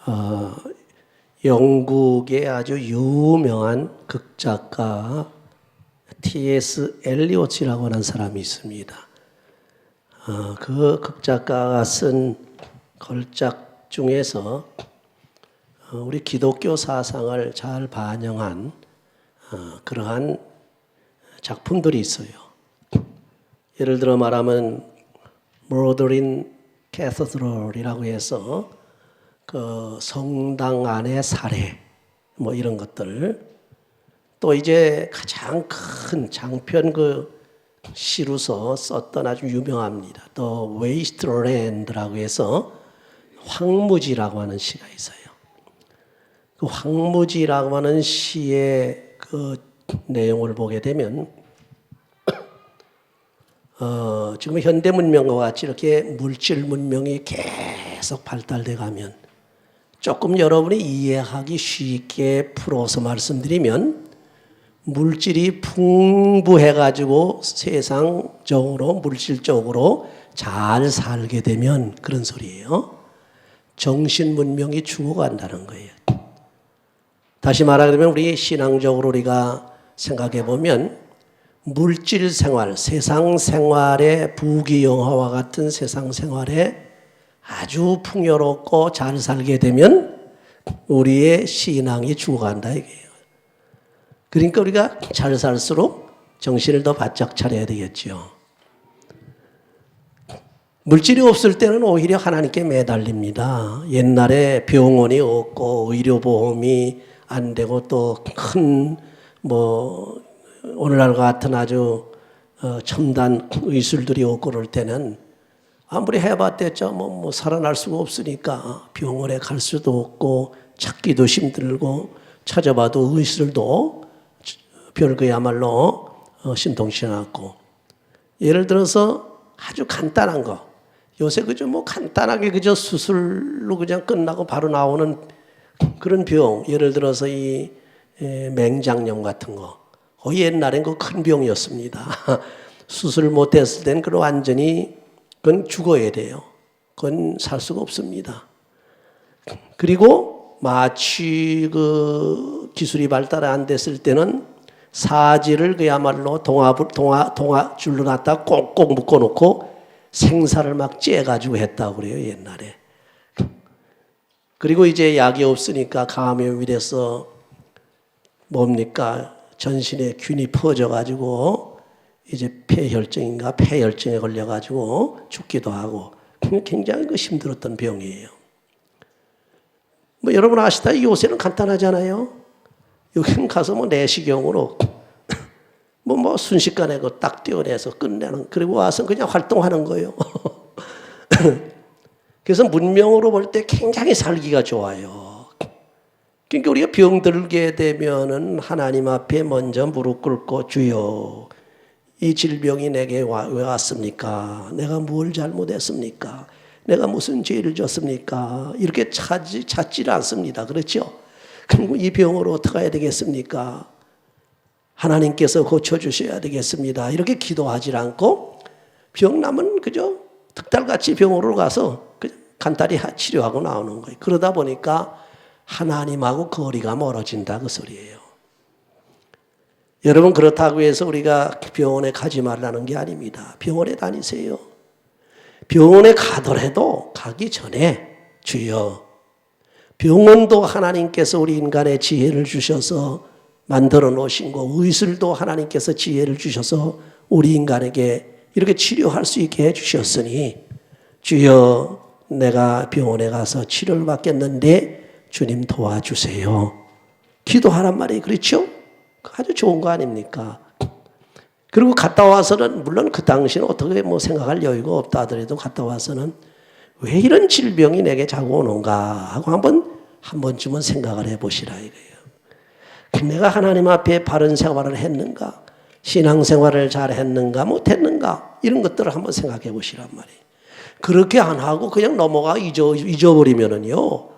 어, 영국의 아주 유명한 극작가 T.S. 엘리엇이라고 하는 사람이 있습니다. 그 극작가가 쓴 걸작 중에서 우리 기독교 사상을 잘 반영한 그러한 작품들이 있어요. 예를 들어 말하면 Murder Cathedral이라고 해서 그 성당 안의 살해 뭐 이런 것들, 또 이제 가장 큰 장편 그 시로서 썼던 아주 유명합니다. 또 Wasteland라고 해서 황무지라고 하는 시가 있어요. 그 황무지라고 하는 시의 그 내용을 보게 되면 지금 현대 문명과 같이 이렇게 물질 문명이 계속 발달돼 가면 조금 여러분이 이해하기 쉽게 풀어서 말씀드리면 물질이 풍부해 가지고 세상적으로 물질적으로 잘 살게 되면 그런 소리예요. 정신 문명이 죽어간다는 거예요. 다시 말하면 우리 신앙적으로 우리가 생각해 보면 물질 생활, 세상 생활의 부귀영화와 같은 세상 생활에 아주 풍요롭고 잘 살게 되면 우리의 신앙이 죽어간다 이게요. 그러니까 우리가 잘 살수록 정신을 더 바짝 차려야 되겠죠. 물질이 없을 때는 오히려 하나님께 매달립니다. 옛날에 병원이 없고 의료보험이 안 되고 또 큰 오늘날 같은 아주 첨단 의술들이 없고 그럴 때는 아무리 해봤댔죠. 살아날 수가 없으니까 병원에 갈 수도 없고 찾기도 힘들고 찾아봐도 의술도 별거야말로 신통치 않았고, 예를 들어서 아주 간단한 거, 요새 그저 간단하게 그저 수술로 그냥 끝나고 바로 나오는 그런 병, 예를 들어서 이 맹장염 같은 거, 옛날엔 그 큰 병이었습니다. 수술 못했을 때는 그건 완전히 그건 죽어야 돼요. 그건 살 수가 없습니다. 그리고 마취 그 기술이 발달 안 됐을 때는 사지를 그야말로 동아줄로 갖다 꼭꼭 묶어놓고 생사를 막 째가지고 했다고 그래요, 옛날에. 그리고 이제 약이 없으니까 감염이 돼서 전신에 균이 퍼져가지고 이제 폐혈증인가 폐혈증에 걸려가지고 죽기도 하고 굉장히 힘들었던 병이에요. 여러분 아시다시피 요새는 간단하잖아요. 여기는 가서 내시경으로 순식간에 딱 떼어내서 끝내는, 그리고 와서 그냥 활동하는 거예요. 그래서 문명으로 볼 때 굉장히 살기가 좋아요. 그러니까 우리가 병들게 되면은 하나님 앞에 먼저 무릎 꿇고 주여, 이 질병이 내게 왜 왔습니까? 내가 뭘 잘못했습니까? 내가 무슨 죄를 졌습니까? 이렇게 찾지를 않습니다. 그렇죠? 그리고 이 병으로 어떻게 해야 되겠습니까? 하나님께서 고쳐주셔야 되겠습니다. 이렇게 기도하지 않고 병 나면 그저 득달같이 병원으로 가서 그냥 간단히 치료하고 나오는 거예요. 그러다 보니까 하나님하고 거리가 멀어진다 그 소리예요. 여러분, 그렇다고 해서 우리가 병원에 가지 말라는 게 아닙니다. 병원에 다니세요. 병원에 가더라도 가기 전에 주여, 병원도 하나님께서 우리 인간의 지혜를 주셔서 만들어 놓으신 거, 의술도 하나님께서 지혜를 주셔서 우리 인간에게 이렇게 치료할 수 있게 해주셨으니 주여, 내가 병원에 가서 치료를 받겠는데 주님 도와주세요. 기도하란 말이에요. 그렇죠? 아주 좋은 거 아닙니까? 그리고 갔다 와서는 물론 그 당시는 어떻게 생각할 여유가 없다 하더라도 갔다 와서는 왜 이런 질병이 내게 자꾸 오는가 하고 한 번쯤은 생각을 해보시라 이거예요. 내가 하나님 앞에 바른 생활을 했는가, 신앙생활을 잘 했는가 못했는가, 이런 것들을 한번 생각해 보시란 말이에요. 그렇게 안 하고 그냥 넘어가 잊어버리면은요,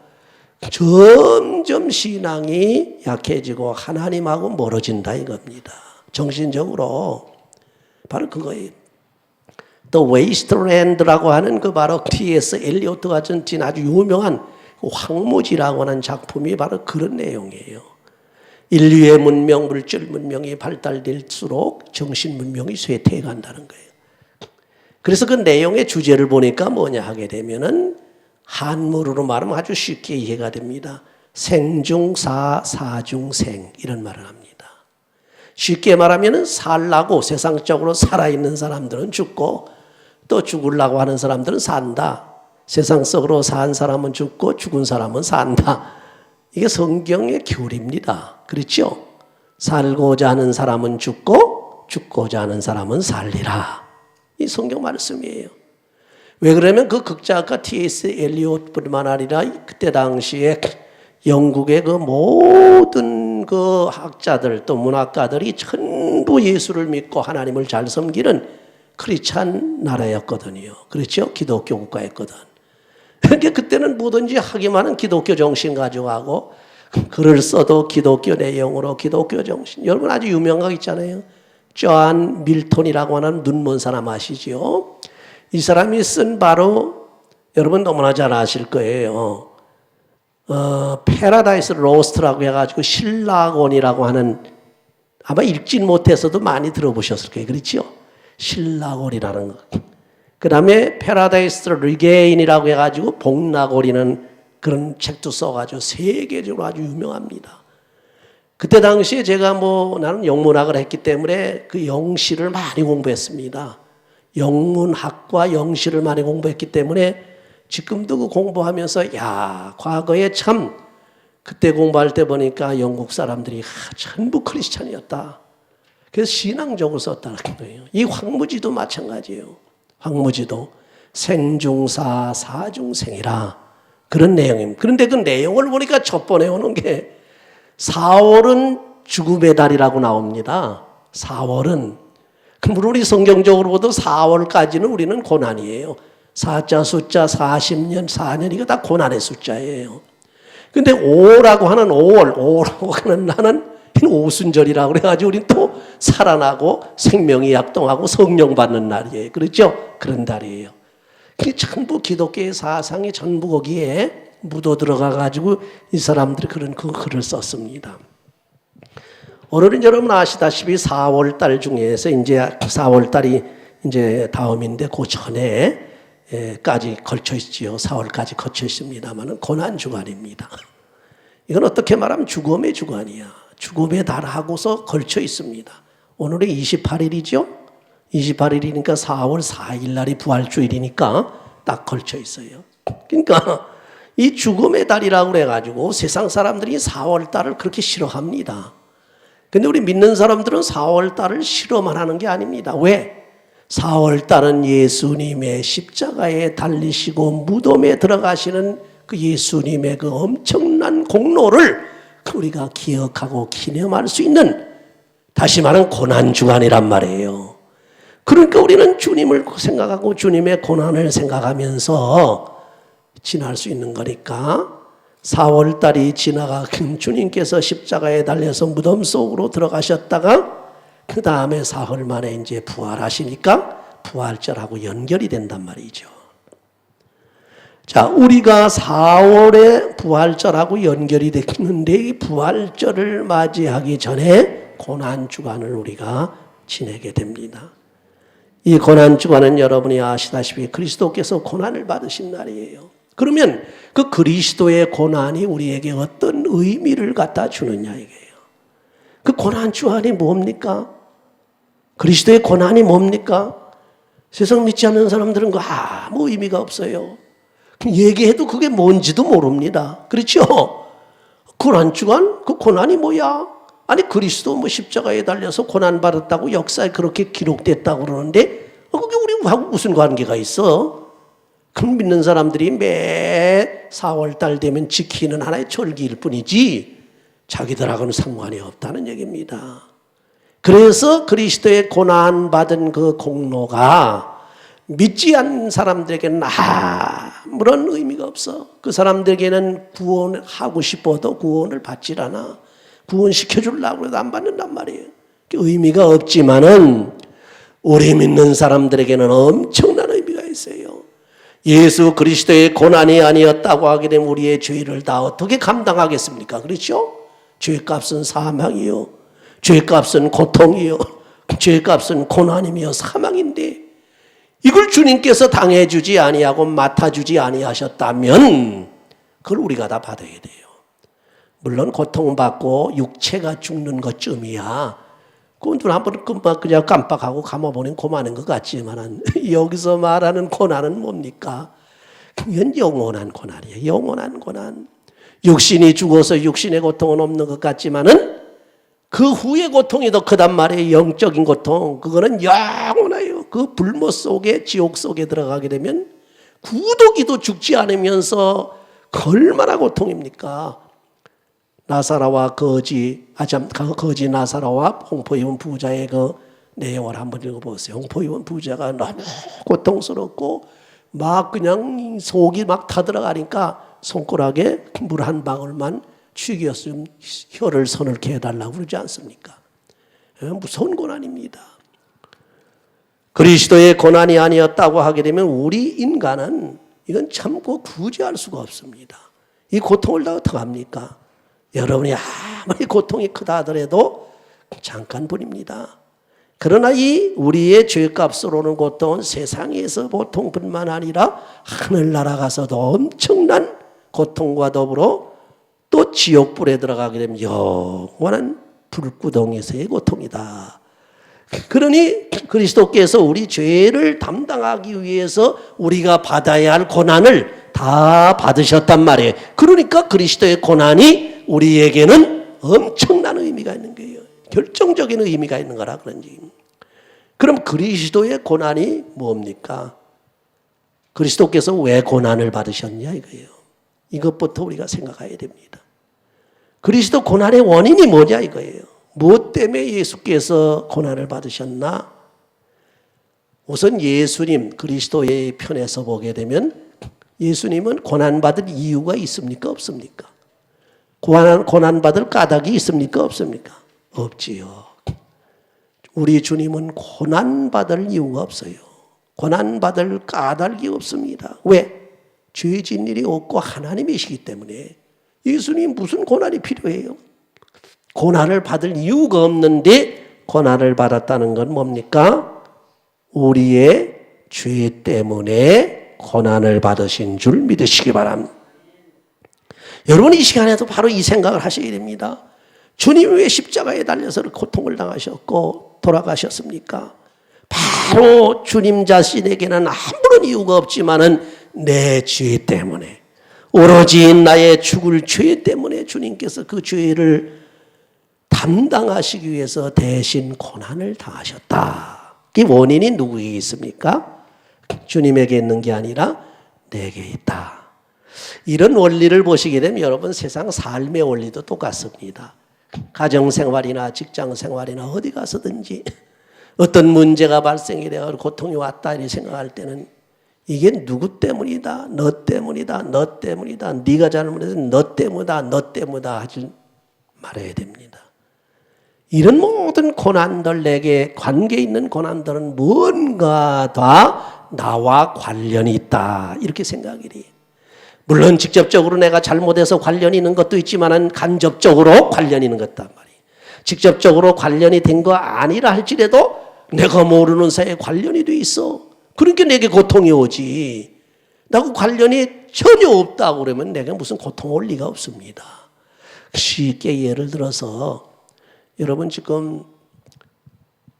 점점 신앙이 약해지고 하나님하고 멀어진다 이겁니다. 정신적으로 바로 그거예요. 또 웨이스트랜드라고 하는 그 바로 T.S. 엘리엇 같은 아주 유명한 황무지라고 하는 작품이 바로 그런 내용이에요. 인류의 문명, 물질 문명이 발달될수록 정신 문명이 쇠퇴해 간다는 거예요. 그래서 그 내용의 주제를 보니까 뭐냐 하게 되면은 한문으로 말하면 아주 쉽게 이해가 됩니다. 생중사, 사중생 이런 말을 합니다. 쉽게 말하면 살라고 세상적으로 살아있는 사람들은 죽고 또 죽으려고 하는 사람들은 산다. 세상 속으로 산 사람은 죽고 죽은 사람은 산다. 이게 성경의 교리입니다. 그렇죠? 살고자 하는 사람은 죽고 죽고자 하는 사람은 살리라. 이 성경 말씀이에요. 왜 그러면 그 극작가 T.S. 엘리엇뿐만 아니라 그때 당시에 영국의 그 모든 그 학자들 또 문학가들이 전부 예수를 믿고 하나님을 잘 섬기는 크리스찬 나라였거든요. 그렇죠? 기독교 국가였거든. 그러니까 그때는 뭐든지 하기만은 기독교 정신 가져가고 글을 써도 기독교 내용으로 기독교 정신. 여러분 아주 유명한 거 있잖아요. 존 밀턴이라고 하는 눈먼 사람 아시죠? 이 사람이 쓴 바로 여러분 너무나 잘 아실 거예요. 패러다이스 로스트라고 해가지고 신라곤이라고 하는 아마 읽진 못해서도 많이 들어보셨을 거예요. 그렇죠? 신라곤이라는 거. 그 다음에 패러다이스 리게인이라고 해가지고 복락골이라는 그런 책도 써가지고 세계적으로 아주 유명합니다. 그때 당시에 제가 나는 영문학을 했기 때문에 그 영시를 많이 공부했습니다. 영문학과 영시를 많이 공부했기 때문에 지금도 그 공부하면서 과거에 참 그때 공부할 때 보니까 영국 사람들이 전부 크리스찬이었다. 그래서 신앙적으로 썼다는 거예요. 이 황무지도 마찬가지예요. 황무지도 생중사 사중생이라 그런 내용입니다. 그런데 그 내용을 보니까 첫 번에 오는 게 4월은 죽음의 달이라고 나옵니다. 4월은 그럼 우리 성경적으로 봐도 4월까지는 우리는 고난이에요. 4자 숫자 40년 4년 이거 다 고난의 숫자예요. 근데 5라고 하는 5라고 하는 나는 오순절이라고 그래가지고 우리는 또 살아나고 생명이 약동하고 성령 받는 날이에요. 그렇죠? 그런 달이에요. 그게 전부 기독교의 사상이 전부 거기에 묻어 들어가가지고 이 사람들이 그런 그 글을 썼습니다. 오늘은 여러분 아시다시피 4월달 중에서 이제 4월달이 이제 다음인데 그 전에까지 걸쳐 있지요. 4월까지 걸쳐 있습니다만은 고난 주간입니다. 이건 어떻게 말하면 죽음의 주간이야. 죽음의 달하고서 걸쳐 있습니다. 오늘이 28일이죠? 28일이니까 4월 4일 날이 부활주일이니까 딱 걸쳐 있어요. 그러니까 이 죽음의 달이라고 그래가지고 세상 사람들이 4월 달을 그렇게 싫어합니다. 근데 우리 믿는 사람들은 4월 달을 싫어만 하는 게 아닙니다. 왜? 4월 달은 예수님의 십자가에 달리시고 무덤에 들어가시는 그 예수님의 그 엄청난 공로를 우리가 기억하고 기념할 수 있는 다시 말하면 고난주간이란 말이에요. 그러니까 우리는 주님을 생각하고 주님의 고난을 생각하면서 지날 수 있는 거니까 4월달이 지나가 주님께서 십자가에 달려서 무덤 속으로 들어가셨다가 그 다음에 사흘 만에 이제 부활하시니까 부활절하고 연결이 된단 말이죠. 자, 우리가 4월에 부활절하고 연결이 됐는데 이 부활절을 맞이하기 전에 고난주간을 우리가 지내게 됩니다. 이 고난주간은 여러분이 아시다시피 그리스도께서 고난을 받으신 날이에요. 그러면 그 그리스도의 고난이 우리에게 어떤 의미를 갖다 주느냐 이게요. 그 고난주간이 뭡니까? 그리스도의 고난이 뭡니까? 세상 믿지 않는 사람들은 그 아무 의미가 없어요. 얘기해도 그게 뭔지도 모릅니다. 그렇죠? 고난주간? 그 고난이 뭐야? 아니 그리스도 십자가에 달려서 고난받았다고 역사에 그렇게 기록됐다고 그러는데 그게 우리하고 무슨 관계가 있어? 그럼 믿는 사람들이 매 4월달 되면 지키는 하나의 절기일 뿐이지 자기들하고는 상관이 없다는 얘기입니다. 그래서 그리스도의 고난받은 그 공로가 믿지 않는 사람들에게는 아무런 의미가 없어. 그 사람들에게는 구원하고 싶어도 구원을 받질 않아. 구원시켜주려고 해도 안 받는단 말이에요. 의미가 없지만은 우리 믿는 사람들에게는 엄청난 의미가 있어요. 예수 그리스도의 고난이 아니었다고 하게 되면 우리의 죄를 다 어떻게 감당하겠습니까? 그렇죠? 죄값은 사망이요, 죄값은 고통이요, 죄값은 고난이며 사망인데 이걸 주님께서 당해주지 아니하고 맡아주지 아니하셨다면 그걸 우리가 다 받아야 돼요. 물론 고통받고 육체가 죽는 것쯤이야 그건 눈 한번 그냥 깜빡하고 감아보면 고마는 것 같지만 여기서 말하는 고난은 뭡니까? 이건 영원한 고난이에요. 영원한 고난. 육신이 죽어서 육신의 고통은 없는 것 같지만은 그 후의 고통이 더 크단 말이에요. 영적인 고통. 그거는 영원해요. 그 불못 속에 지옥 속에 들어가게 되면 구더기도 죽지 않으면서 얼마나 고통입니까? 나사로와 거지 나사로와 홍포 입은 부자의 그 내용을 한번 읽어보세요. 홍포 입은 부자가 너무 고통스럽고 막 그냥 속이 막 타들어가니까 손가락에 물 한 방울만 취겼으면 혀를 서늘케 해달라고 그러지 않습니까? 무서운 고난입니다. 그리스도의 고난이 아니었다고 하게 되면 우리 인간은 이건 참고 구제할 수가 없습니다. 이 고통을 다 어떡합니까? 여러분이 아무리 고통이 크다 하더라도 잠깐뿐입니다. 그러나 이 우리의 죄값으로 오는 고통은 세상에서 고통뿐만 아니라 하늘나라 가서도 엄청난 고통과 더불어 또 지옥불에 들어가게 되면 영원한 불구덩이에서의 고통이다. 그러니 그리스도께서 우리 죄를 담당하기 위해서 우리가 받아야 할 고난을 다 받으셨단 말이에요. 그러니까 그리스도의 고난이 우리에게는 엄청난 의미가 있는 거예요. 결정적인 의미가 있는 거라 그런 얘기입니다. 그럼 그리스도의 고난이 뭡니까? 그리스도께서 왜 고난을 받으셨냐 이거예요. 이것부터 우리가 생각해야 됩니다. 그리스도 고난의 원인이 뭐냐 이거예요. 무엇 때문에 예수께서 고난을 받으셨나? 우선 예수님 그리스도의 편에서 보게 되면 예수님은 고난받을 이유가 있습니까? 없습니까? 고난받을 까닭이 있습니까? 없습니까? 없지요. 우리 주님은 고난받을 이유가 없어요. 고난받을 까닭이 없습니다. 왜? 죄진 일이 없고 하나님이시기 때문에. 예수님 무슨 고난이 필요해요? 고난을 받을 이유가 없는데 고난을 받았다는 건 뭡니까? 우리의 죄 때문에 고난을 받으신 줄 믿으시기 바랍니다. 여러분 이 시간에도 바로 이 생각을 하셔야 됩니다. 주님이 왜 십자가에 달려서 고통을 당하셨고 돌아가셨습니까? 바로 주님 자신에게는 아무런 이유가 없지만은 내 죄 때문에 오로지 나의 죽을 죄 때문에 주님께서 그 죄를 담당하시기 위해서 대신 고난을 당하셨다. 그 원인이 누구에게 있습니까? 주님에게 있는 게 아니라 내게 있다. 이런 원리를 보시게 되면 여러분 세상 삶의 원리도 똑같습니다. 가정생활이나 직장생활이나 어디 가서든지 어떤 문제가 발생이 되어 고통이 왔다 이렇게 생각할 때는 이게 누구 때문이다, 너 때문이다, 너 때문이다, 네가 잘못해서 너 때문이다, 너 때문이다 하지 말아야 됩니다. 이런 모든 고난들, 내게 관계 있는 고난들은 뭔가 다 나와 관련이 있다 이렇게 생각이 돼요. 물론 직접적으로 내가 잘못해서 관련이 있는 것도 있지만 간접적으로 관련이 있는 것단 말이에요. 직접적으로 관련이 된 거 아니라 할지라도 내가 모르는 사이에 관련이 돼 있어. 그러니까 내게 고통이 오지. 나하고 관련이 전혀 없다고 그러면 내가 무슨 고통 올 리가 없습니다. 쉽게 예를 들어서 여러분 지금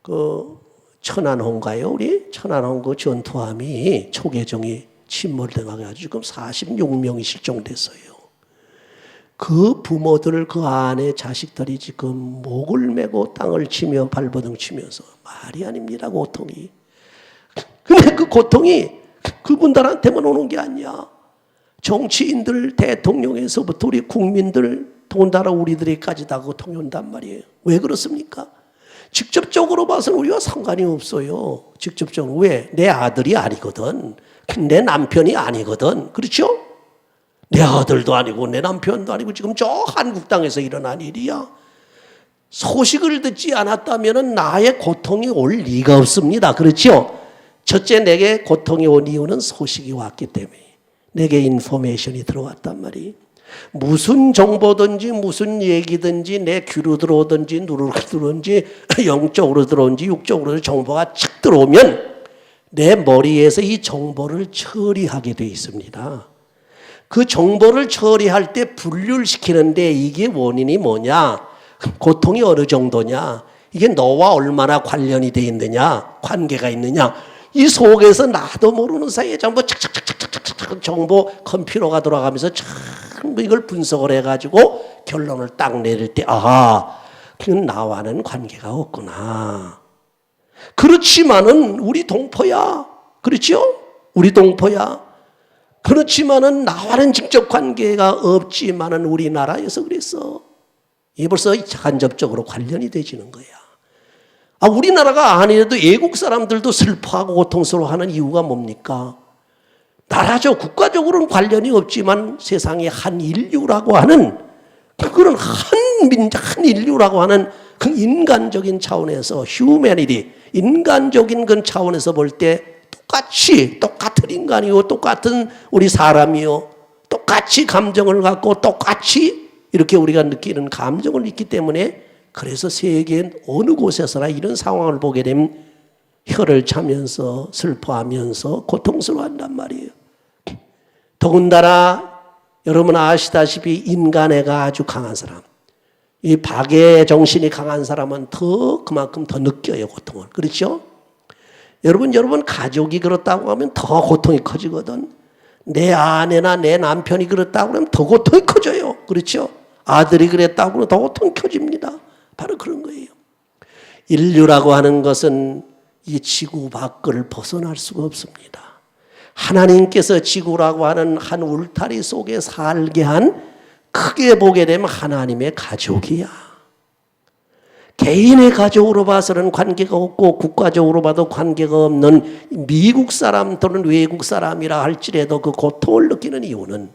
그 천안호인가요? 우리 천안호 그 전투함이 초계정이 침몰돼가지고 지금 46명이 실종됐어요. 그 부모들 그 안에 자식들이 지금 목을 메고 땅을 치며 발버둥 치면서 말이 아닙니다. 고통이. 근데 그 고통이 그분들한테만 오는 게 아니야. 정치인들 대통령에서부터 우리 국민들 더군다나 우리들에게까지 다 고통이 온단 말이에요. 왜 그렇습니까? 직접적으로 봐서는 우리와 상관이 없어요. 직접적으로. 왜? 내 아들이 아니거든. 내 남편이 아니거든. 그렇죠? 내 아들도 아니고 내 남편도 아니고 지금 저 한국 땅에서 일어난 일이야. 소식을 듣지 않았다면 나의 고통이 올 리가 없습니다. 그렇죠? 첫째, 내게 고통이 온 이유는 소식이 왔기 때문에 내게 인포메이션이 들어왔단 말이에요. 무슨 정보든지 무슨 얘기든지 내 귀로 들어오든지 누르로 들어오든지 영적으로 들어오든지 육적으로 정보가 착 들어오면 내 머리에서 이 정보를 처리하게 되어 있습니다. 그 정보를 처리할 때 분류를 시키는데 이게 원인이 뭐냐, 고통이 어느 정도냐, 이게 너와 얼마나 관련이 되어 있느냐, 관계가 있느냐, 이 속에서 나도 모르는 사이에 전부 착착착착착착 정보 컴퓨터가 돌아가면서 전부 이걸 분석을 해가지고 결론을 딱 내릴 때, 아하, 그건 나와는 관계가 없구나. 그렇지만은 우리 동포야. 그렇죠? 우리 동포야. 그렇지만은 나와는 직접 관계가 없지만은 우리나라에서 그랬어. 이게 벌써 간접적으로 관련이 되지는 거야. 아, 우리나라가 아니라도 외국 사람들도 슬퍼하고 고통스러워하는 이유가 뭡니까? 나라죠. 국가적으로는 관련이 없지만 세상에 한 인류라고 하는, 그런 한 민족, 한 인류라고 하는 그 인간적인 차원에서 휴머니티, 인간적인 그 차원에서 볼 때 똑같은 인간이요, 똑같은 우리 사람이요, 똑같이 감정을 갖고 똑같이 이렇게 우리가 느끼는 감정을 있기 때문에, 그래서 세계 어느 곳에서나 이런 상황을 보게 되면 혀를 차면서 슬퍼하면서 고통스러워한단 말이에요. 더군다나 여러분 아시다시피 인간애가 아주 강한 사람, 이 박애 정신이 강한 사람은 그만큼 더 느껴요, 고통을. 그렇죠? 여러분 가족이 그렇다고 하면 더 고통이 커지거든. 내 아내나 내 남편이 그렇다고 하면 더 고통이 커져요. 그렇죠? 아들이 그랬다고 하면 더 고통이 커집니다. 바로 그런 거예요. 인류라고 하는 것은 이 지구 밖을 벗어날 수가 없습니다. 하나님께서 지구라고 하는 한 울타리 속에 살게 한, 크게 보게 되면 하나님의 가족이야. 개인의 가족으로 봐서는 관계가 없고 국가적으로 봐도 관계가 없는 미국 사람 또는 외국 사람이라 할지라도 그 고통을 느끼는 이유는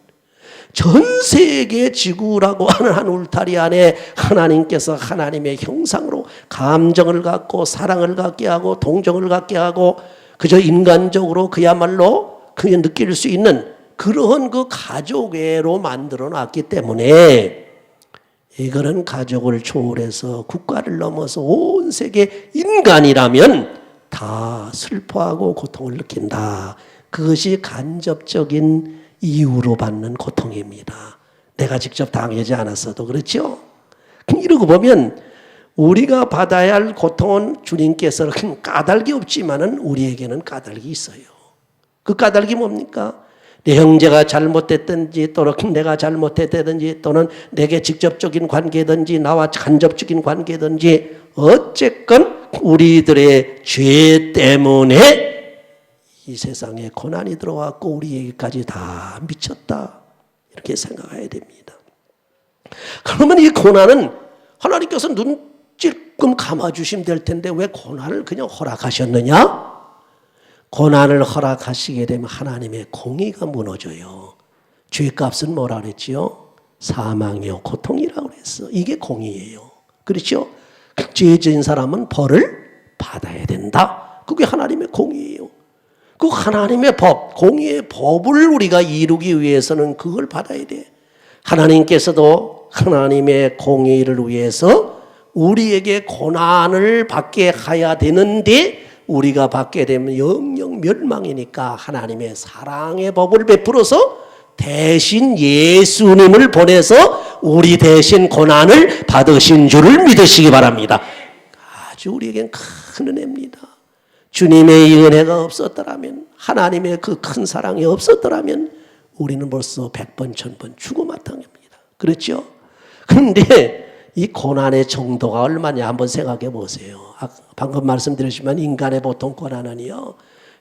전 세계 지구라고 하는 한 울타리 안에 하나님께서 하나님의 형상으로 감정을 갖고 사랑을 갖게 하고 동정을 갖게 하고 그저 인간적으로 그야말로 그게 느낄 수 있는 그러한 그 가족애로 만들어 놨기 때문에 이거는 가족을 초월해서 국가를 넘어서 온 세계 인간이라면 다 슬퍼하고 고통을 느낀다. 그것이 간접적인 이유로 받는 고통입니다. 내가 직접 당하지 않았어도 그렇죠? 이러고 보면 우리가 받아야 할 고통은 주님께서 까닭이 없지만은 우리에게는 까닭이 있어요. 그 까닭이 뭡니까? 내 형제가 잘못됐든지 또는 내가 잘못했든지 또는 내게 직접적인 관계든지 나와 간접적인 관계든지 어쨌건 우리들의 죄 때문에 이 세상에 고난이 들어왔고 우리에게까지 다 미쳤다. 이렇게 생각해야 됩니다. 그러면 이 고난은 하나님께서 눈 찔끔 감아주시면 될 텐데 왜 고난을 그냥 허락하셨느냐? 고난을 허락하시게 되면 하나님의 공의가 무너져요. 죄값은 뭐라 그랬지요? 사망이요 고통이라고 그랬어. 이게 공의예요. 그렇죠? 죄 지은 사람은 벌을 받아야 된다. 그게 하나님의 공의예요. 그 하나님의 법, 공의의 법을 우리가 이루기 위해서는 그걸 받아야 돼. 하나님께서도 하나님의 공의를 위해서 우리에게 고난을 받게 해야 되는데 우리가 받게 되면 영영 멸망이니까 하나님의 사랑의 법을 베풀어서 대신 예수님을 보내서 우리 대신 고난을 받으신 줄을 믿으시기 바랍니다. 아주 우리에겐 큰 은혜입니다. 주님의 이 은혜가 없었더라면, 하나님의 그 큰 사랑이 없었더라면 우리는 벌써 100번 1000번 죽어 마땅합니다. 그렇죠? 그런데 이 고난의 정도가 얼마냐 한번 생각해 보세요. 방금 말씀드렸지만 인간의 보통 고난은요,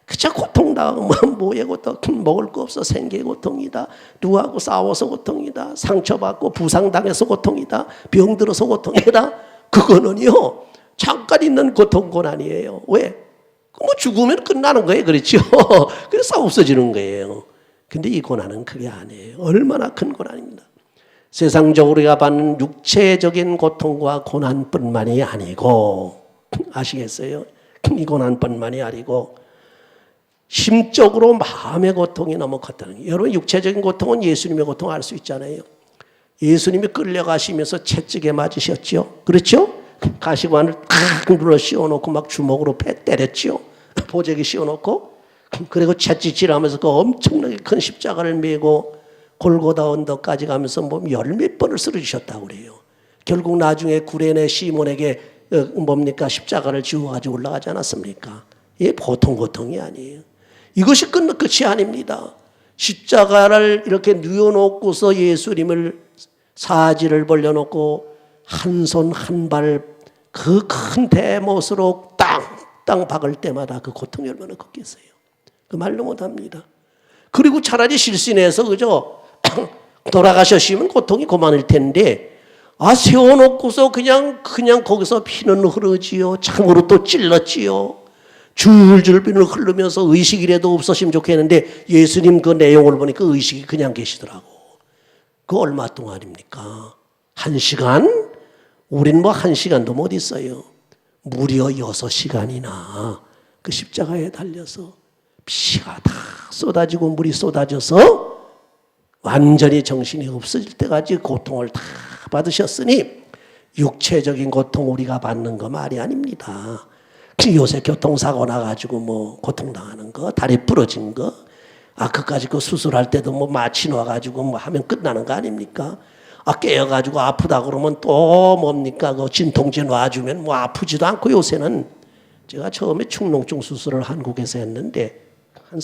그저 고통당하면 뭐의 고통, 먹을 거 없어 생계의 고통이다. 누구하고 싸워서 고통이다. 상처받고 부상당해서 고통이다. 병들어서 고통이다. 그거는요, 잠깐 있는 고통 고난이에요. 왜? 뭐 죽으면 끝나는 거예요. 그렇죠? 그래서 없어지는 거예요. 근데 이 고난은 그게 아니에요. 얼마나 큰 고난입니다. 세상적으로 우리가 받는 육체적인 고통과 고난뿐만이 아니고, 아시겠어요? 이 고난뿐만이 아니고 심적으로 마음의 고통이 너무 컸다는 거예요. 여러분 육체적인 고통은 예수님의 고통 알 수 있잖아요. 예수님이 끌려가시면서 채찍에 맞으셨죠. 그렇죠? 가시관을 탁 눌러 씌워놓고 막 주먹으로 때렸죠. 보재기 씌워놓고 그리고 채찍질하면서 그 엄청나게 큰 십자가를 메고 골고다 언덕까지 가면서 뭐 열 몇 번을 쓰러지셨다고 그래요. 결국 나중에 구레네 시몬에게 뭡니까 십자가를 지워가지고 올라가지 않았습니까? 이게 보통 고통이 아니에요. 이것이 끝이 아닙니다. 십자가를 이렇게 뉘어놓고서 예수님을 사지를 벌려놓고 한 손 한 발 그 큰 대못으로 땅 박을 때마다 그 고통이 얼마나 컸겠어요. 그 말로 못합니다. 그리고 차라리 실신해서 그저 돌아가셨으면 고통이 그만일 텐데 세워놓고서 그냥 거기서 피는 흐르지요. 창으로 또 찔렀지요. 줄줄 피는 흐르면서 의식이라도 없었으면 좋겠는데 예수님 그 내용을 보니까 의식이 그냥 계시더라고. 그 얼마 동안입니까? 1시간? 우린 뭐 1시간도 못 있어요. 무려 6시간이나 그 십자가에 달려서 피가 다 쏟아지고 물이 쏟아져서 완전히 정신이 없어질 때까지 고통을 다 받으셨으니 육체적인 고통 우리가 받는 거 말이 아닙니다. 요새 교통사고 나가지고 뭐 고통당하는 거, 다리 부러진 거, 그까지 그 수술할 때도 뭐 마취 놔가지고 뭐 하면 끝나는 거 아닙니까? 깨어가지고 아프다 그러면 또 뭡니까? 그 진통제 놔주면 뭐 아프지도 않고 요새는 제가 처음에 축농증 수술을 한국에서 했는데 한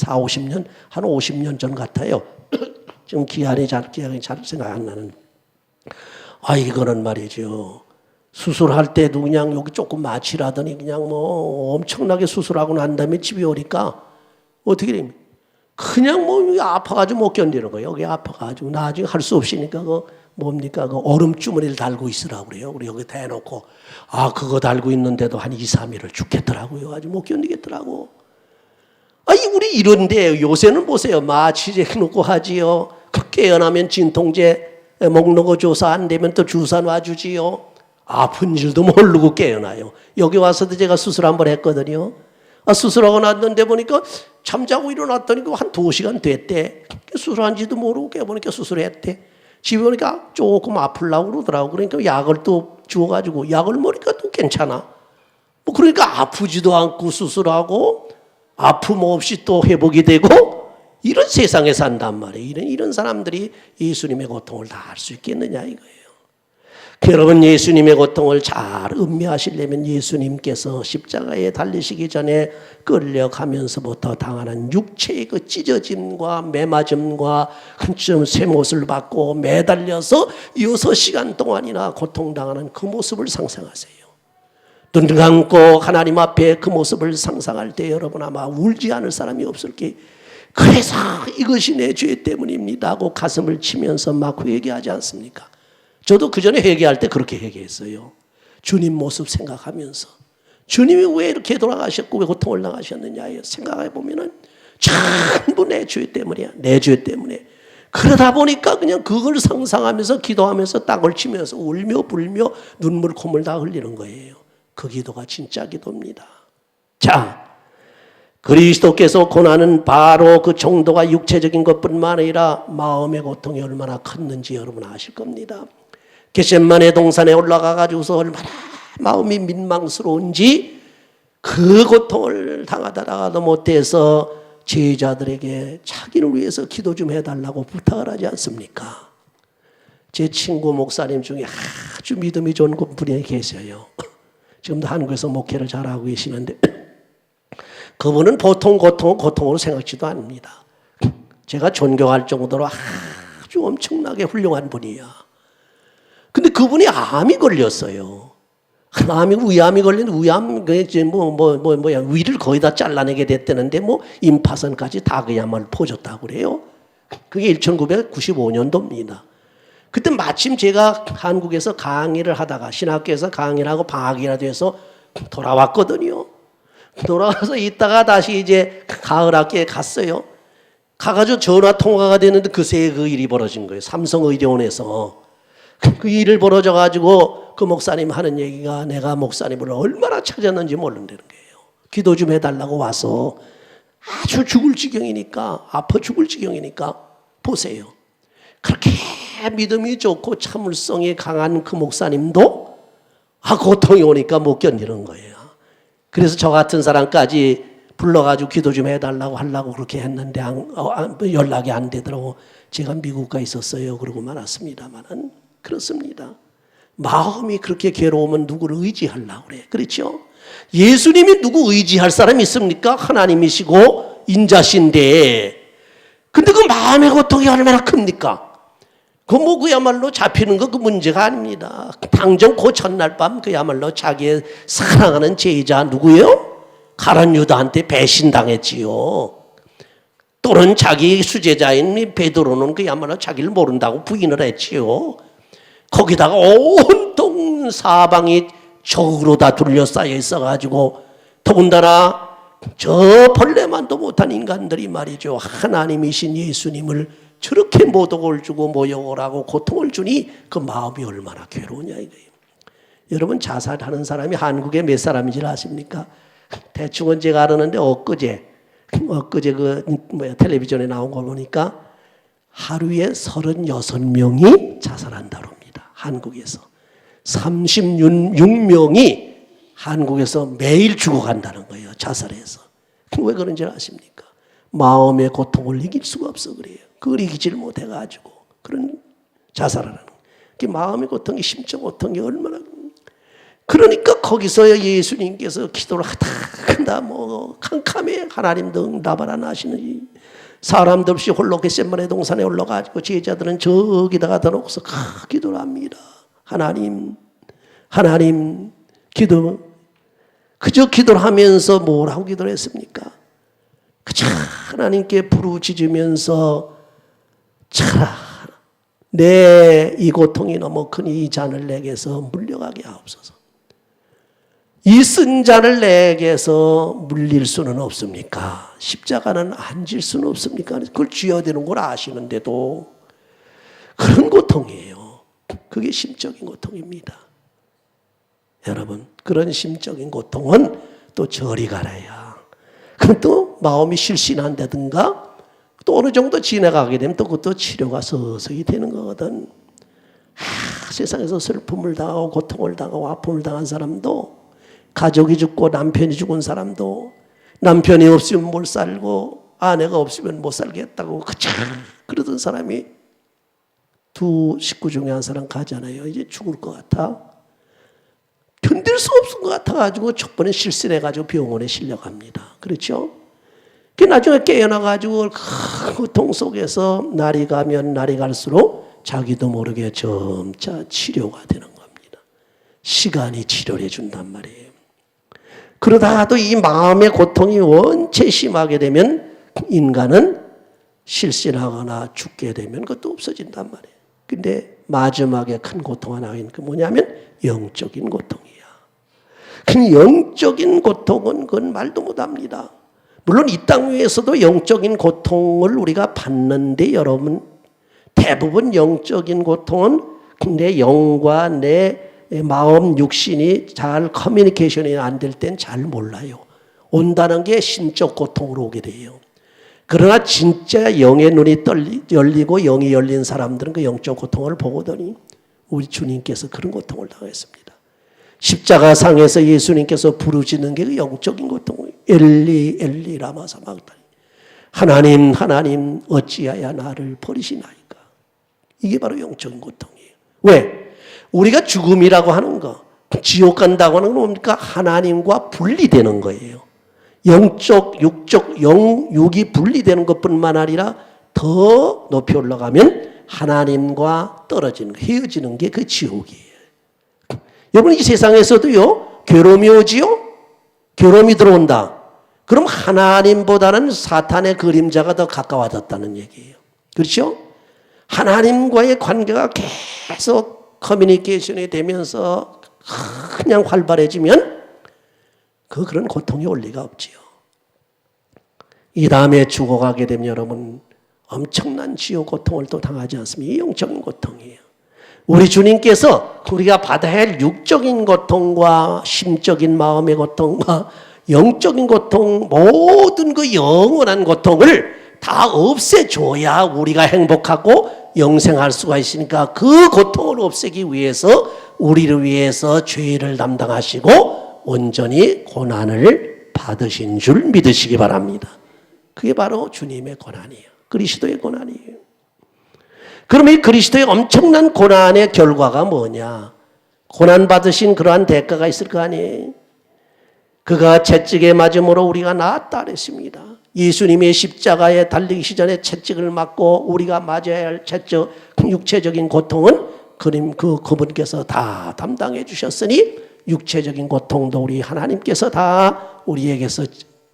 50년 전 같아요. 지금 기한이 잘 생각 안 나는. 이거는 말이죠. 수술할 때도 그냥 여기 조금 마취라더니 그냥 뭐 엄청나게 수술하고 난 다음에 집에 오니까 어떻게 됩니까? 그냥 뭐 아파가지고 못 견디는 거예요. 여기 아파가지고 나중에 할 수 없으니까 그 뭡니까? 그 얼음 주머니를 달고 있으라고 그래요. 우리 여기 대놓고 그거 달고 있는데도 한 2, 3일을 죽겠더라고요. 아주 못 견디겠더라고. 우리 이런데 요새는 보세요. 마취제 놓고 하지요. 깨어나면 진통제 먹는 거 조사 안 되면 또 주사 놔주지요. 아픈 줄도 모르고 깨어나요. 여기 와서도 제가 수술 한번 했거든요. 수술하고 났는데 보니까 잠자고 일어났더니 한 2시간 됐대. 수술한 지도 모르고 깨보니까 수술했대. 집에 오니까 조금 아플라고 그러더라고. 그러니까 약을 또 주워가지고 약을 먹으니까 또 괜찮아. 뭐 그러니까 아프지도 않고 수술하고 아픔 없이 또 회복이 되고 이런 세상에 산단 말이에요. 이런 사람들이 예수님의 고통을 다 알 수 있겠느냐 이거예요. 여러분 예수님의 고통을 잘 음미하시려면 예수님께서 십자가에 달리시기 전에 끌려가면서부터 당하는 육체의 그 찢어짐과 매맞음과 쇠못을 받고 매달려서 6시간 동안이나 고통당하는 그 모습을 상상하세요. 눈 감고 하나님 앞에 그 모습을 상상할 때 여러분 아마 울지 않을 사람이 없을 게 그래서 이것이 내 죄 때문입니다 하고 가슴을 치면서 막 회개하지 않습니까? 저도 그 전에 회개할 때 그렇게 회개했어요. 주님 모습 생각하면서 주님이 왜 이렇게 돌아가셨고 왜 고통을 당하셨느냐 생각해 보면은 전부 내 죄 때문이야. 내 죄 때문에. 그러다 보니까 그냥 그걸 상상하면서 기도하면서 땅을 치면서 울며 불며 눈물 콧물 다 흘리는 거예요. 그 기도가 진짜 기도입니다. 자, 그리스도께서 고난은 바로 그 정도가 육체적인 것뿐만 아니라 마음의 고통이 얼마나 컸는지 여러분 아실 겁니다. 겟세마네 동산에 올라가 가지고서 얼마나 마음이 민망스러운지 그 고통을 당하다가도 못해서 제자들에게 자기를 위해서 기도 좀 해달라고 부탁을 하지 않습니까? 제 친구 목사님 중에 아주 믿음이 좋은 분이 계셔요. 지금도 한국에서 목회를 잘하고 계시는데 그분은 보통 고통으로 생각지도 않습니다. 제가 존경할 정도로 아주 엄청나게 훌륭한 분이야. 근데 그분이 암이 걸렸어요. 위암이 걸린 위를 거의 다 잘라내게 됐다는데 임파선까지 다 그야말로 퍼졌다고 그래요. 그게 1995년도입니다. 그때 마침 제가 한국에서 강의를 하다가 신학교에서 강의를 하고 방학이라도 해서 돌아왔거든요. 돌아와서 있다가 다시 이제 가을 학기에 갔어요. 가가지고 전화 통화가 됐는데 그새 그 일이 벌어진 거예요. 삼성의료원에서. 그 일을 벌어져가지고 그 목사님 하는 얘기가 내가 목사님을 얼마나 찾았는지 모른다는 거예요. 기도 좀 해달라고 와서 아주 죽을 지경이니까, 아파 죽을 지경이니까 보세요. 그렇게 믿음이 좋고 참을성이 강한 그 목사님도 고통이 오니까 못 견디는 거예요. 그래서 저 같은 사람까지 불러가지고 기도 좀 해달라고 하려고 그렇게 했는데 연락이 안 되더라고. 제가 미국 가 있었어요. 그러고 말았습니다만은 그렇습니다. 마음이 그렇게 괴로우면 누구를 의지하려고 그래. 그렇죠? 예수님이 누구 의지할 사람이 있습니까? 하나님이시고 인자신데. 근데 그 마음의 고통이 얼마나 큽니까? 그야말로 잡히는 거 그 문제가 아닙니다. 당장 그 첫날 밤 그야말로 자기의 사랑하는 제자 누구예요? 가룟 유다한테 배신당했지요. 또는 자기 수제자인 베드로는 그야말로 자기를 모른다고 부인을 했지요. 거기다가 온통 사방이 적으로 다 둘러싸여 있어가지고 더군다나 저 벌레만도 못한 인간들이 말이죠. 하나님이신 예수님을 저렇게 모독을 주고 모욕을 하고 고통을 주니 그 마음이 얼마나 괴로우냐 이거예요. 여러분 자살하는 사람이 한국에 몇 사람인지 아십니까? 대충은 제가 알았는데 엊그제 텔레비전에 나온 걸 보니까 하루에 36명이 자살한다고 합니다. 한국에서 36명이 한국에서 매일 죽어간다는 거예요. 자살해서. 왜 그런지 아십니까? 마음의 고통을 이길 수가 없어 그래요. 그걸 이기지를 못해가지고 그런 자살을 하는 거예요. 그 마음의 고통이 심적 고통이 얼마나 그러니까 거기서 예수님께서 기도를 하다 캄캄해 하나님도 응답을 안 하시는 사람도 없이 홀로 겟세마네 동산에 올라가지고 제자들은 저기다가 둬놓고서 기도를 합니다. 하나님 기도 그저 기도를 하면서 뭐라고 기도를 했습니까? 그저 하나님께 부르짖으면서 차라 내 이 고통이 너무 크니 이 잔을 내게서 물려가게 하옵소서. 이 쓴 잔을 내게서 물릴 수는 없습니까? 십자가는 안 질 수는 없습니까? 그걸 쥐어야 되는 걸 아시는데도 그런 고통이에요. 그게 심적인 고통입니다. 여러분 그런 심적인 고통은 또 저리 가라야. 그럼 또 마음이 실신한다든가 또 어느 정도 지나가게 되면 또 그것도 치료가 서서히 되는 거거든. 세상에서 슬픔을 당하고 고통을 당하고 아픔을 당한 사람도 가족이 죽고 남편이 죽은 사람도 남편이 없으면 못 살고 아내가 없으면 못 살겠다고 그러던 사람이 두 식구 중에 한 사람 가잖아요. 이제 죽을 것 같아. 견딜 수 없을 것 같아가지고 첫 번에 실신해가지고 병원에 실려갑니다. 그렇죠? 그 나중에 깨어나가지고 큰 고통 속에서 날이 가면 날이 갈수록 자기도 모르게 점차 치료가 되는 겁니다. 시간이 치료를 해준단 말이에요. 그러다가도 이 마음의 고통이 원체 심하게 되면 인간은 실신하거나 죽게 되면 그것도 없어진단 말이에요. 근데 마지막에 큰 고통 하나 있는 게 뭐냐면 영적인 고통이야. 그 영적인 고통은 그건 말도 못합니다. 물론 이 땅 위에서도 영적인 고통을 우리가 받는데 여러분 대부분 영적인 고통은 내 영과 내 마음 육신이 잘 커뮤니케이션이 안 될 땐 잘 몰라요. 온다는 게 신적 고통으로 오게 돼요. 그러나 진짜 영의 눈이 열리고 영이 열린 사람들은 그 영적 고통을 보거든요. 우리 주님께서 그런 고통을 당했습니다. 십자가상에서 예수님께서 부르짖는 게 그 영적인 고통이에요. 엘리 엘리 라마 사박다니 하나님 하나님 어찌하여 나를 버리시나이까. 이게 바로 영적인 고통이에요. 왜? 우리가 죽음이라고 하는 거 지옥 간다고 하는 건 뭡니까? 하나님과 분리되는 거예요. 영적 육적 영육이 분리되는 것뿐만 아니라 더 높이 올라가면 하나님과 떨어지는 거 헤어지는 게 그 지옥이에요. 여러분 이 세상에서도요 괴로움이 오지요? 괴로움이 들어온다. 그럼 하나님보다는 사탄의 그림자가 더 가까워졌다는 얘기예요. 그렇죠? 하나님과의 관계가 계속 커뮤니케이션이 되면서 그냥 활발해지면 그런 고통이 올 리가 없지요. 이 다음에 죽어가게 되면 여러분 엄청난 지옥 고통을 또 당하지 않습니까? 이 영적인 고통이에요. 우리 주님께서 우리가 받아야 할 육적인 고통과 심적인 마음의 고통과 영적인 고통, 모든 그 영원한 고통을 다 없애줘야 우리가 행복하고 영생할 수가 있으니까 그 고통을 없애기 위해서 우리를 위해서 죄를 담당하시고 온전히 고난을 받으신 줄 믿으시기 바랍니다. 그게 바로 주님의 고난이에요. 그리스도의 고난이에요. 그러면 이 그리스도의 엄청난 고난의 결과가 뭐냐? 고난받으신 그러한 대가가 있을 거 아니에요? 그가 채찍에 맞음으로 우리가 나았다 그랬습니다. 예수님의 십자가에 달리기 전에 채찍을 맞고 우리가 맞아야 할 육체적인 고통은 그분께서 다 담당해 주셨으니 육체적인 고통도 우리 하나님께서 다 우리에게서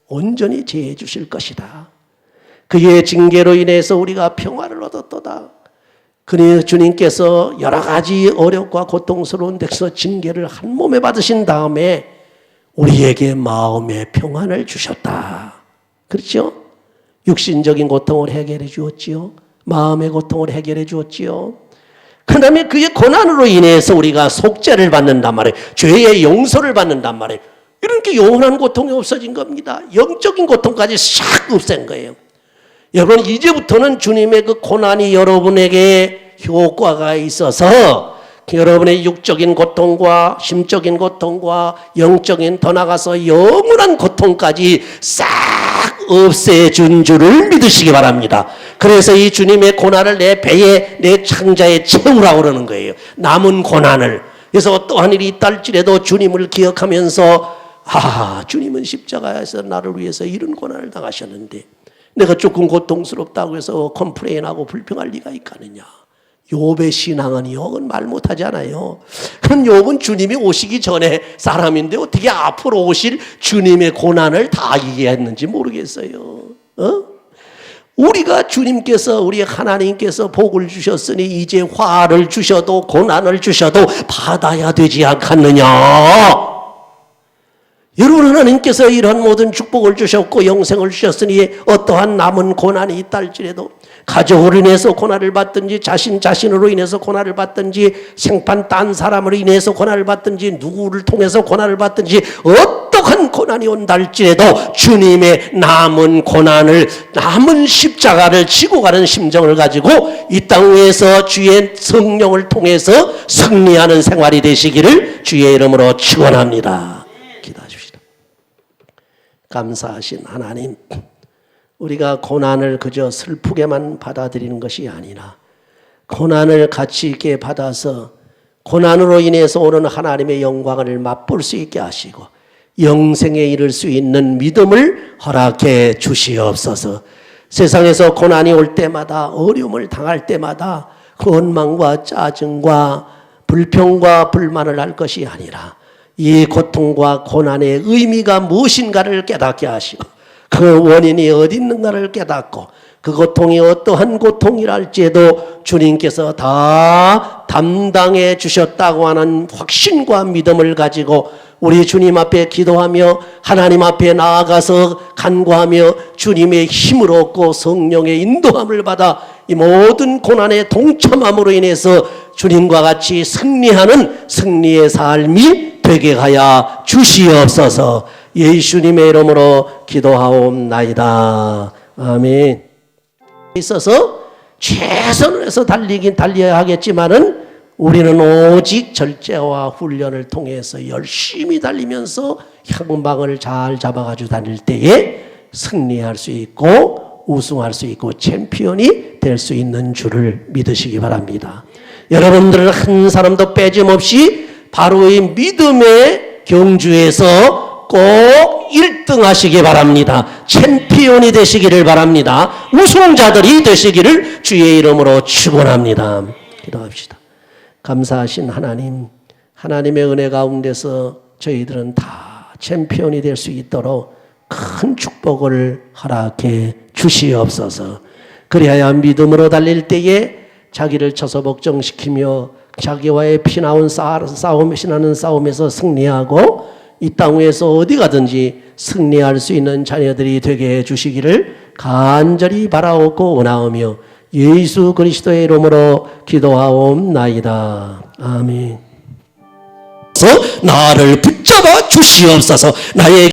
온전히 제해 주실 것이다. 그의 징계로 인해서 우리가 평화를 얻었도다. 그의 주님께서 여러 가지 어렵고 고통스러운 데서 징계를 한 몸에 받으신 다음에 우리에게 마음의 평안을 주셨다. 그렇죠? 육신적인 고통을 해결해 주었지요. 마음의 고통을 해결해 주었지요. 그 다음에 그의 고난으로 인해서 우리가 속죄를 받는단 말이에요. 죄의 용서를 받는단 말이에요. 이렇게 영원한 고통이 없어진 겁니다. 영적인 고통까지 싹 없앤 거예요. 여러분, 이제부터는 주님의 그 고난이 여러분에게 효과가 있어서 여러분의 육적인 고통과 심적인 고통과 영적인 더 나가서 영원한 고통까지 싹 없애준 줄을 믿으시기 바랍니다. 그래서 이 주님의 고난을 내 배에 내 창자에 채우라고 그러는 거예요. 남은 고난을. 그래서 어떠한 일이 있다 할지라도 주님을 기억하면서 주님은 십자가에서 나를 위해서 이런 고난을 당하셨는데 내가 조금 고통스럽다고 해서 컴플레인하고 불평할 리가 있겠느냐. 욥의 신앙은 욥은 말 못하잖아요. 그럼 욥은 주님이 오시기 전에 사람인데 어떻게 앞으로 오실 주님의 고난을 다 이해했는지 모르겠어요. 우리가 주님께서 우리 하나님께서 복을 주셨으니 이제 화를 주셔도 고난을 주셔도 받아야 되지 않겠느냐. 여러분, 하나님께서 이러한 모든 축복을 주셨고 영생을 주셨으니 어떠한 남은 고난이 있다 할지라도 가족으로 인해서 고난을 받든지 자신으로 인해서 고난을 받든지 생판 딴 사람으로 인해서 고난을 받든지 누구를 통해서 고난을 받든지 어떠한 고난이 온다 할지라도 주님의 남은 고난을 남은 십자가를 지고 가는 심정을 가지고 이 땅 위에서 주의 성령을 통해서 승리하는 생활이 되시기를 주의 이름으로 축원합니다. 기도하십시다. 감사하신 하나님, 우리가 고난을 그저 슬프게만 받아들이는 것이 아니라 고난을 가치 있게 받아서 고난으로 인해서 오는 하나님의 영광을 맛볼 수 있게 하시고 영생에 이를 수 있는 믿음을 허락해 주시옵소서. 세상에서 고난이 올 때마다 어려움을 당할 때마다 원망과 짜증과 불평과 불만을 할 것이 아니라 이 고통과 고난의 의미가 무엇인가를 깨닫게 하시고 그 원인이 어디 있는가를 깨닫고 그 고통이 어떠한 고통이랄지에도 주님께서 다 담당해 주셨다고 하는 확신과 믿음을 가지고 우리 주님 앞에 기도하며 하나님 앞에 나아가서 간구하며 주님의 힘을 얻고 성령의 인도함을 받아 이 모든 고난에 동참함으로 인해서 주님과 같이 승리하는 승리의 삶이 되게 하여 주시옵소서. 예수님의 이름으로 기도하옵나이다. 아멘. 있어서 최선을 해서 달려야 하겠지만은 우리는 오직 절제와 훈련을 통해서 열심히 달리면서 향방을 잘 잡아가지고 다닐 때에 승리할 수 있고 우승할 수 있고 챔피언이 될 수 있는 줄을 믿으시기 바랍니다. 여러분들은 한 사람도 빼짐없이 바로 이 믿음의 경주에서 꼭 1등 하시기 바랍니다. 챔피언이 되시기를 바랍니다. 우승자들이 되시기를 주의 이름으로 축원합니다. 기도합시다. 감사하신 하나님, 하나님의 은혜 가운데서 저희들은 다 챔피언이 될 수 있도록 큰 축복을 허락해 주시옵소서. 그리하여 믿음으로 달릴 때에 자기를 쳐서 복종시키며 자기와의 피나는 싸움에서 승리하고 이 땅 위에서 어디 가든지 승리할 수 있는 자녀들이 되게 해주시기를 간절히 바라옵고 원하오며 예수 그리스도의 이름으로 기도하옵나이다. 아멘. 나를 붙잡아 주시옵소서. 나의